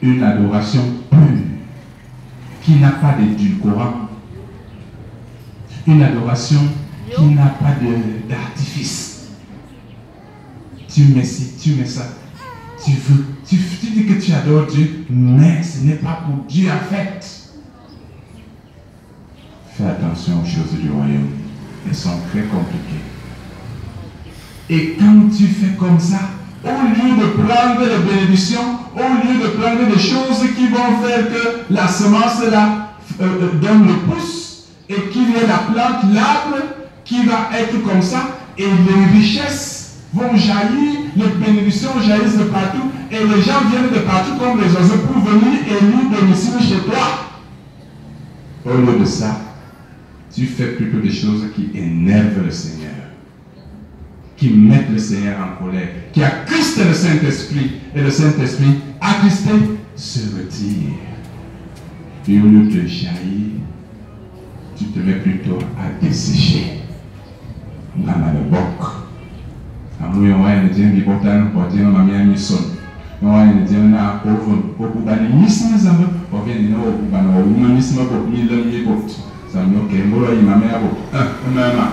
une adoration pure, qui n'a pas d'édulcorant, une adoration qui n'a pas d'artifice. Tu mets ci, tu mets ça, tu dis que tu adores Dieu, mais ce n'est pas pour Dieu en fait. Fais attention aux choses du royaume, elles sont très compliquées. Et quand tu fais comme ça, au lieu de prendre les bénédictions, au lieu de prendre des choses qui vont faire que la semence là donne le pouce et qu'il y ait la plante, l'arbre qui va être comme ça, et les richesses vont jaillir, les bénédictions jaillissent de partout, et les gens viennent de partout comme les oiseaux pour venir élire domicile chez toi. Au lieu de ça, tu fais plutôt des choses qui énervent le Seigneur, qui mettent le Seigneur en colère, qui attristent le Saint-Esprit, et le Saint-Esprit, attristé, se retire. Et au lieu de jaillir, tu te mets plutôt à dessécher. Nana le bok. Amu yon wa ne dien bi botan ko dien ma mi ami son. Yon wa ne dien na ko ko ba ni misma zambe o bien no ba no ma misma ko mi le mi bot. Ça me ok mbolo yi ma me abo. Mama.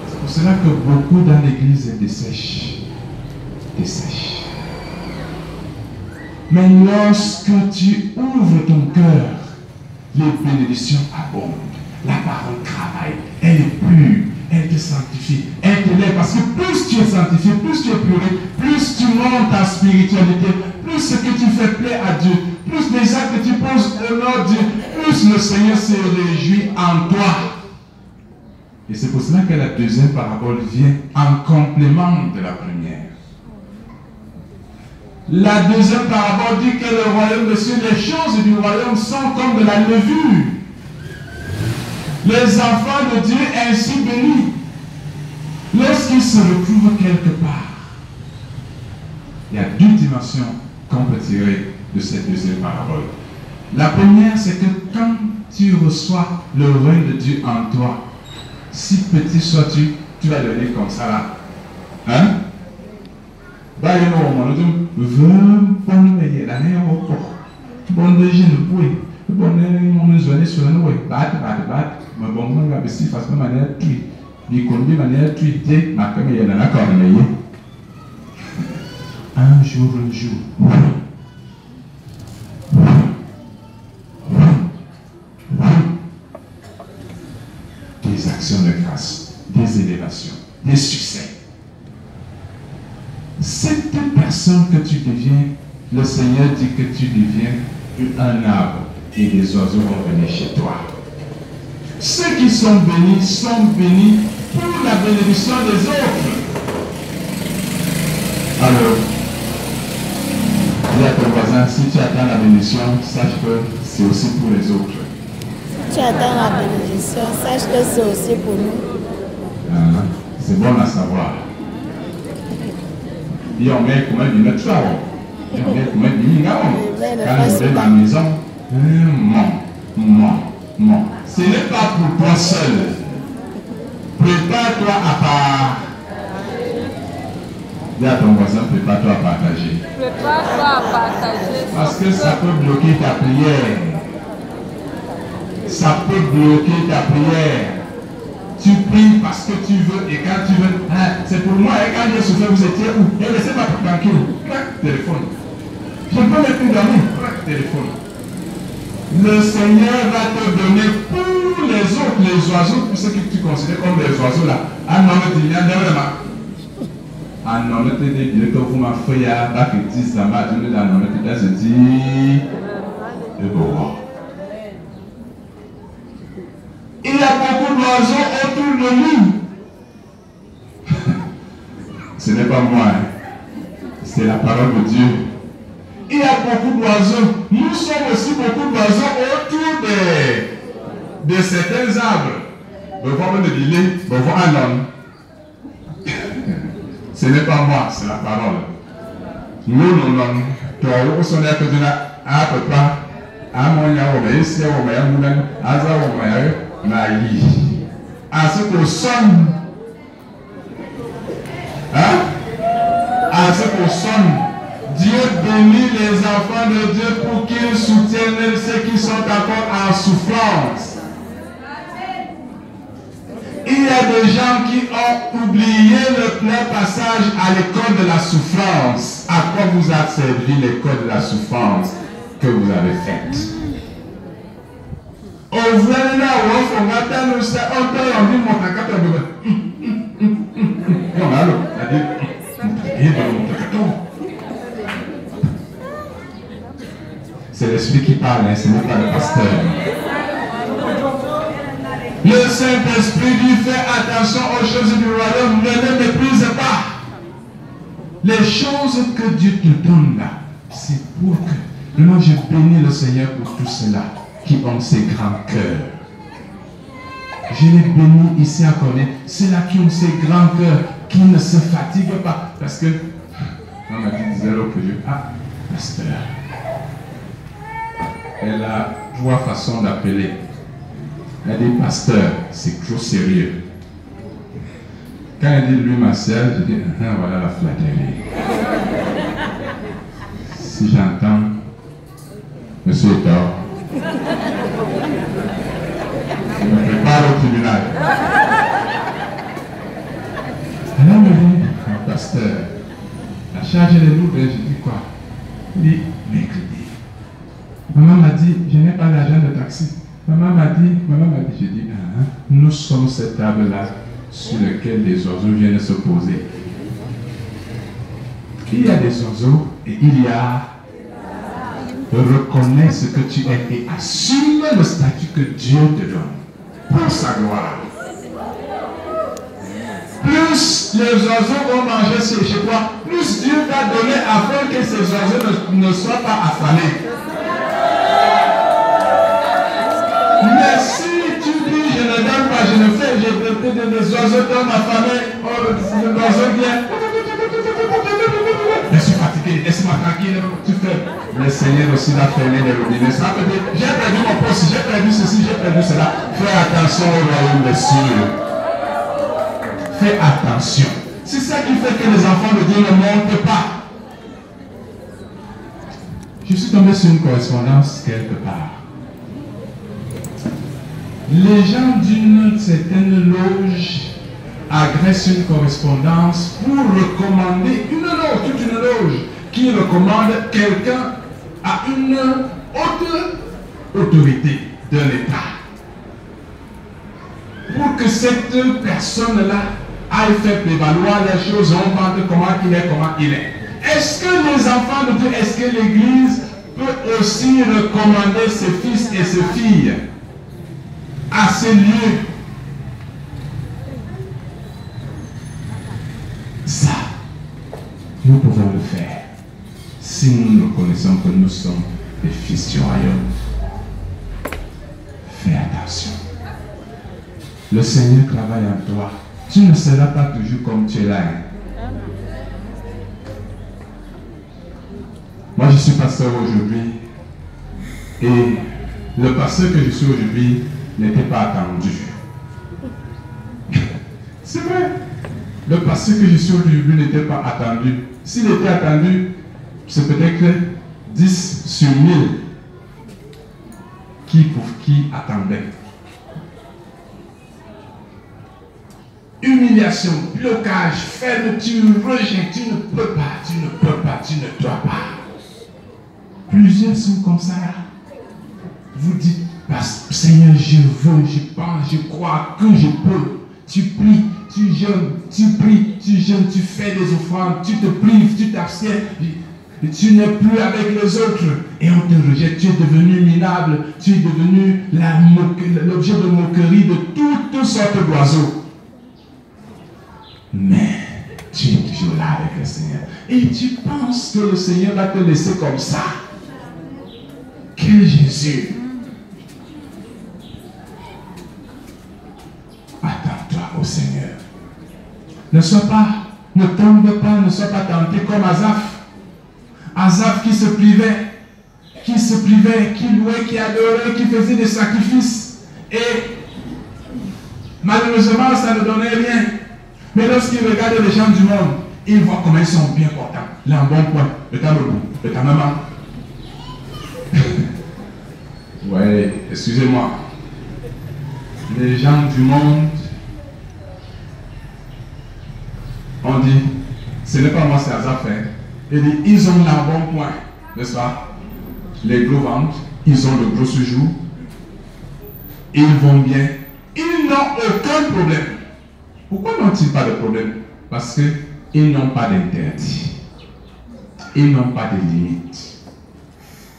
C'est pour cela que beaucoup dans l'église dessèchent. Mais lorsque tu ouvres ton cœur, les bénédictions abondent. La parole travaille, elle est pure, elle te sanctifie, elle te lève. Parce que plus tu es sanctifié, plus tu es puré, plus tu montes en spiritualité, plus ce que tu fais plaît à Dieu, plus les actes que tu poses honore Dieu, plus le Seigneur se réjouit en toi. Et c'est pour cela que la deuxième parabole vient en complément de la première. La deuxième parabole dit que le royaume de Dieu, les choses du royaume sont comme de la levure. Les enfants de Dieu ainsi bénis, lorsqu'ils se retrouvent quelque part, il y a deux dimensions qu'on peut tirer de cette deuxième parabole. La première, c'est que quand tu reçois le règne de Dieu en toi, si petit sois-tu, tu vas devenir comme ça là. Hein? Un jour, des actions de grâce, des élévations, des succès. Cette personne que tu deviens, le Seigneur dit que tu deviens un arbre et des oiseaux vont venir chez toi. Ceux qui sont bénis pour la bénédiction des autres. Alors, dis à ton voisin, si tu attends la bénédiction, sache que c'est aussi pour les autres. Si tu attends la bénédiction, sache que c'est aussi pour nous. C'est bon à savoir. Et on met comment il met ça. Et on met comment il met quand je vais dans la maison, ce n'est pas pour toi seul. Prépare-toi à part. Dis à ton voisin, prépare-toi à partager. Prépare-toi à partager. Parce que ça peut bloquer ta prière. Ça peut bloquer ta prière. Tu pries parce que tu veux et quand tu veux. C'est pour moi, et quand j'ai souffert, vous étiez où? Et laissez pas tranquille. Crac, téléphone. Je ne peux même plus dormir. Crac, téléphone. Le Seigneur va te donner pour les autres, les oiseaux, pour ceux que tu considères comme des oiseaux là. Un homme dit, il y a un homme te dit, il te vous m'a fait à la critique, ça m'a donné la nomme te dit, et bon. Il y a beaucoup d'oiseaux autour de nous. Ce n'est pas moi, c'est la parole de Dieu. Il y a beaucoup d'oiseaux. Nous sommes aussi beaucoup d'oiseaux autour de certains arbres. Vous voyez le délai, vous voyez un homme. Ce n'est pas moi, c'est la parole. Nous, tu as eu son air que tu n'as à peu près. À mon yao, mais ici, on m'a dit, à ça, on m'a dit, à ce qu'on sonne. Hein? À ce qu'on sonne. Dieu bénit les enfants de Dieu pour qu'ils soutiennent ceux qui sont encore en souffrance. Il y a des gens qui ont oublié leur passage à l'école de la souffrance. À quoi vous a servi l'école de la souffrance que vous avez faite? On voit là où on attend le ça, on dit mon takato. Non, mais alors, c'est l'esprit qui parle, hein, ce n'est pas le pasteur. Le Saint-Esprit dit fais attention aux choses du royaume, ne les méprise pas. Les choses que Dieu te donne là, c'est pour que. Moi, je bénis le Seigneur pour tous ceux-là qui ont ces grands cœurs. Je les bénis ici à Cornet, ceux-là qui ont ces grands cœurs, qui ne se fatiguent pas. Parce que, on m'a dit zéro que Dieu. Ah, pasteur. Elle a 3 façons d'appeler. Elle dit pasteur, c'est trop sérieux. Quand elle dit lui ma sœur, je dis voilà la flatterie. Si j'entends monsieur est tort, je me prépare au tribunal. Elle me dit pasteur, la charge est lourde. Je dis quoi? Il dit mercredi. Maman m'a dit, je n'ai pas d'argent de taxi. Maman m'a dit, je dis, nous sommes cette table-là sur laquelle les oiseaux viennent se poser. Il y a des oiseaux et il y a reconnais ce que tu es et assume le statut que Dieu te donne pour sa gloire. Plus les oiseaux vont manger chez toi, plus Dieu t'a donné afin que ces oiseaux ne soient pas affamés. Mais si tu dis je ne donne pas, je ne fais, des oiseaux tombent affamés, l'oiseau vient. Je suis fatigué, laisse-moi tranquille, tu fais. Le Seigneur aussi l'a fermé les robinets. Ça veut dire, j'ai perdu mon poste, j'ai perdu ceci, j'ai perdu cela. Fais attention au royaume des cieux. Fais attention. C'est ça qui fait que les enfants de Dieu ne montent pas. Je suis tombé sur une correspondance quelque part. Les gens d'une certaine loge agressent une correspondance pour recommander une loge, toute une loge, qui recommande quelqu'un à une haute autorité de l'État. Pour que cette personne-là aille faire prévaloir les choses, on demande comment il est. Est-ce que les enfants de Dieu, est-ce que l'Église peut aussi recommander ses fils et ses filles à ces lieux? Ça, nous pouvons le faire si nous reconnaissons que nous sommes les fils du royaume. Fais attention. Le Seigneur travaille en toi. Tu ne seras pas toujours comme tu es là. Moi, je suis pasteur aujourd'hui. Et le pasteur que je suis aujourd'hui n'était pas attendu. C'est vrai. Le pasteur que je suis aujourd'hui n'était pas attendu. S'il était attendu, c'est peut-être 10 sur 1000 qui attendaient. Humiliation, blocage, fermeture, rejet, tu ne peux pas, tu ne peux pas, tu ne dois pas. Plusieurs sont comme ça. Vous dites, Seigneur, je veux, je pense, je crois que je peux. Tu pries, tu jeûnes, tu pries, tu jeûnes, tu fais des offrandes, tu te prives, tu t'abstiens. Tu n'es plus avec les autres et on te rejette. Tu es devenu minable, tu es devenu l'objet de moquerie de toutes sortes d'oiseaux. Mais tu es toujours là avec le Seigneur. Et tu penses que le Seigneur va te laisser comme ça. Quel Jésus! Attends-toi au Seigneur. Ne tombe pas, ne sois pas tenté comme Asaph. Asaph qui se privait, qui louait, qui adorait, qui faisait des sacrifices. Et malheureusement, ça ne donnait rien. Mais lorsqu'il regardait les gens du monde, Ils voient comment ils sont bien portants. Là, en bon point, le temps debout, le temps maman. Ouais, excusez-moi. Les gens du monde, on dit, ce n'est pas moi, c'est Azaf. Il dit, ils ont un bon point, n'est-ce pas? Les gros ventres, ils ont de grosses joues, ils vont bien, ils n'ont aucun problème. Pourquoi n'ont-ils pas de problème? Parce qu'ils n'ont pas d'interdit, ils n'ont pas de limites.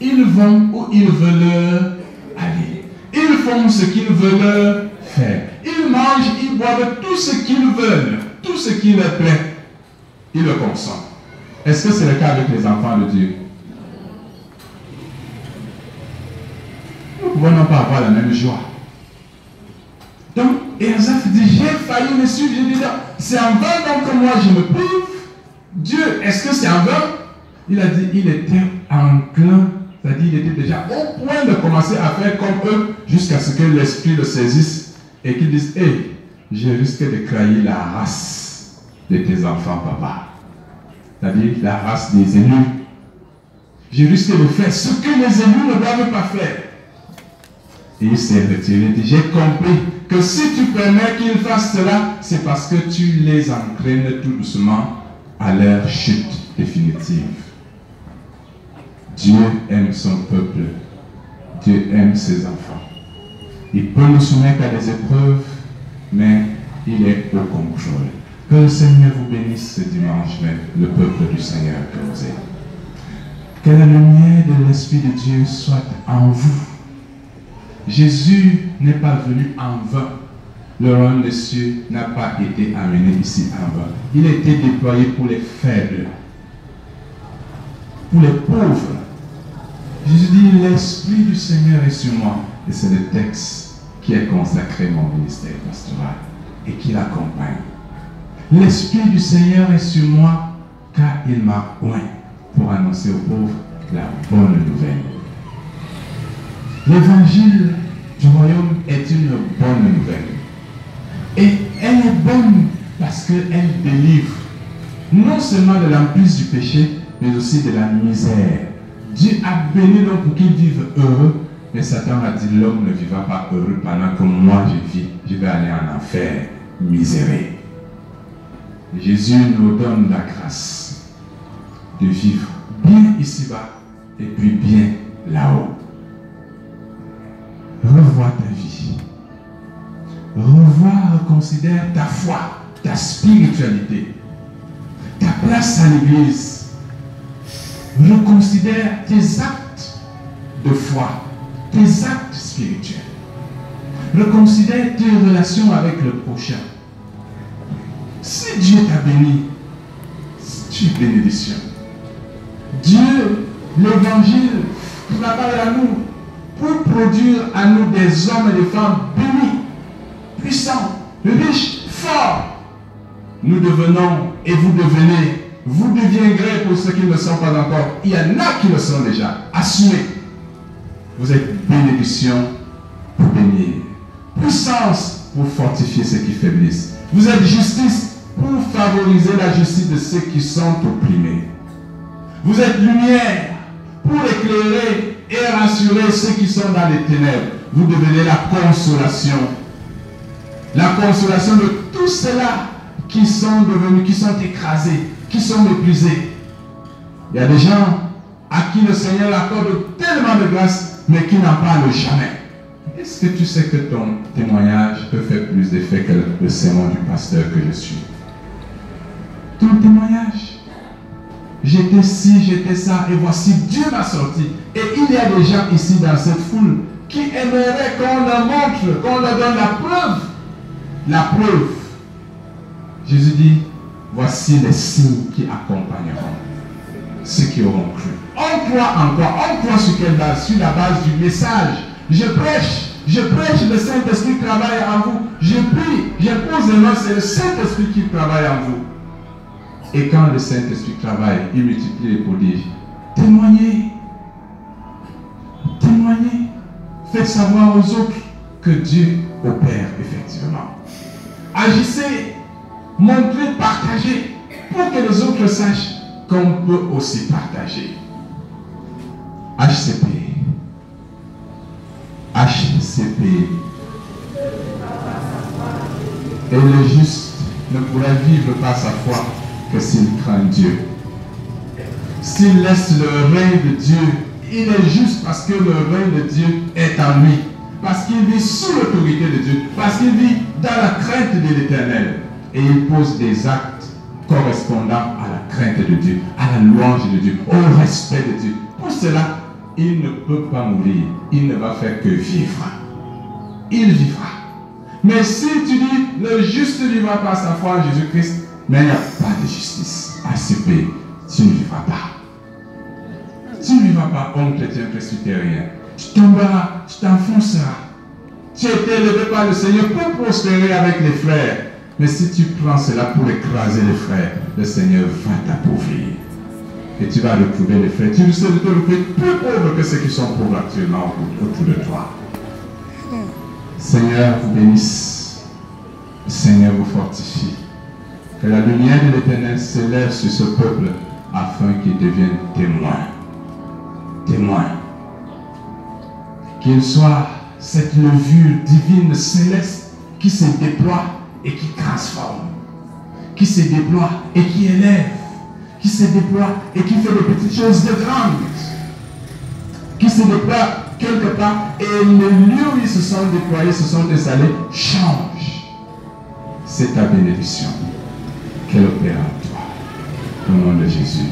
Ils vont où ils veulent aller. Ils font ce qu'ils veulent faire. Ils mangent, ils boivent tout ce qu'ils veulent, tout ce qui leur plaît. Ils le consomment. Est-ce que c'est le cas avec les enfants de Dieu? Nous ne pouvons non pas avoir la même joie. Donc, Azaf dit, j'ai failli me suivre. J'ai dit, c'est en vain donc que moi je me prive. Dieu, est-ce que c'est en vain? Il a dit, il était enclin. C'est-à-dire, il était déjà au point de commencer à faire comme eux jusqu'à ce que l'esprit le saisisse et qu'il dise, hey, je risque de trahir la race de tes enfants, papa. C'est-à-dire la race des élus. Je risque de faire ce que les élus ne doivent pas faire. Et il s'est retiré. Il dit, j'ai compris que si tu permets qu'ils fassent cela, c'est parce que tu les entraînes tout doucement à leur chute définitive. Dieu aime son peuple. Dieu aime ses enfants. Il peut nous soumettre à des épreuves, mais il est au contrôle. Que le Seigneur vous bénisse ce dimanche même, le peuple du Seigneur que vous êtes. Que la lumière de l'Esprit de Dieu soit en vous. Jésus n'est pas venu en vain. Le royaume des cieux n'a pas été amené ici en vain. Il a été déployé pour les faibles, pour les pauvres. Jésus dit, l'Esprit du Seigneur est sur moi. Et c'est le texte qui a consacré mon ministère pastoral et qui l'accompagne. L'Esprit du Seigneur est sur moi car il m'a oint pour annoncer aux pauvres la bonne nouvelle. L'évangile du royaume est une bonne nouvelle. Et elle est bonne parce qu'elle délivre non seulement de l'emprise du péché, mais aussi de la misère. Dieu a béni l'homme pour qu'il vive heureux, mais Satan a dit l'homme ne vivra pas heureux pendant que moi je vis. Je vais aller en enfer, miséré. Jésus nous donne la grâce de vivre bien ici-bas et puis bien là-haut. Revois ta vie. Revois, reconsidère ta foi, ta spiritualité, ta place à l'église. Reconsidère tes actes de foi, tes actes spirituels. Reconsidère tes relations avec le prochain. Si Dieu t'a béni, tu es bénédiction. Dieu, l'évangile, travaille à nous pour produire à nous des hommes et des femmes bénis, puissants, riches, forts. Nous devenons et vous devenez, vous deviendrez pour ceux qui ne sont pas encore. Il y en a qui le sont déjà. Assumez. Vous êtes bénédiction pour bénir. Puissance pour fortifier ceux qui faiblissent. Vous êtes justice pour favoriser la justice de ceux qui sont opprimés. Vous êtes lumière pour éclairer et rassurer ceux qui sont dans les ténèbres. Vous devenez la consolation. La consolation de tous ceux-là qui sont devenus, qui sont écrasés, qui sont méprisés. Il y a des gens à qui le Seigneur accorde tellement de grâce, mais qui n'en parlent jamais. Est-ce que tu sais que ton témoignage peut faire plus d'effet que le sermon du pasteur que je suis? Ton témoignage. J'étais ci, j'étais ça, et voici Dieu m'a sorti. Et il y a des gens ici dans cette foule qui aimeraient qu'on leur montre, qu'on leur donne la preuve. La preuve. Jésus dit, voici les signes qui accompagneront ceux qui auront cru. On croit en quoi? On croit sur quelle base? Sur la base du message. Je prêche, le Saint-Esprit travaille en vous. Je prie, je pose les mains, c'est le Saint-Esprit qui travaille en vous. Et quand le Saint-Esprit travaille, il multiplie les prodiges. Témoignez. Témoignez. Faites savoir aux autres que Dieu opère effectivement. Agissez. Montrez, partagez. pour que les autres sachent qu'on peut aussi partager. HCP. HCP. Et le juste ne pourra vivre par sa foi que s'il craint Dieu. S'il laisse le règne de Dieu, il est juste parce que le règne de Dieu est en lui. Parce qu'il vit sous l'autorité de Dieu. Parce qu'il vit dans la crainte de l'Éternel. Et il pose des actes correspondant à la crainte de Dieu, à la louange de Dieu, au respect de Dieu. Pour cela, il ne peut pas mourir. Il ne va faire que vivre. Il vivra. Mais si tu dis, le juste vivra par sa foi en Jésus-Christ, mais il n'y a pas de justice. ACP, tu ne vivras pas. Tu ne vivras pas, homme chrétien presbytérien. Tu tomberas, tu t'enfonceras. Tu es élevé par le Seigneur pour prospérer avec les frères. Mais si tu prends cela pour écraser les frères, le Seigneur va t'appauvrir. Et tu vas retrouver les frères. Tu risques de te retrouver plus pauvre que ceux qui sont pauvres actuellement autour de toi. Seigneur vous bénisse. Seigneur vous fortifie. Que la lumière de l'Éternel s'élève sur ce peuple afin qu'il devienne témoin. Témoin. Qu'il soit cette levure divine céleste qui se déploie et qui transforme. Qui se déploie et qui élève. Qui se déploie et qui fait des petites choses de grandes. Qui se déploie quelque part et le lieu où ils se sont déployés, se sont installés, change. C'est ta bénédiction qu'elle opère en toi. Au nom de Jésus.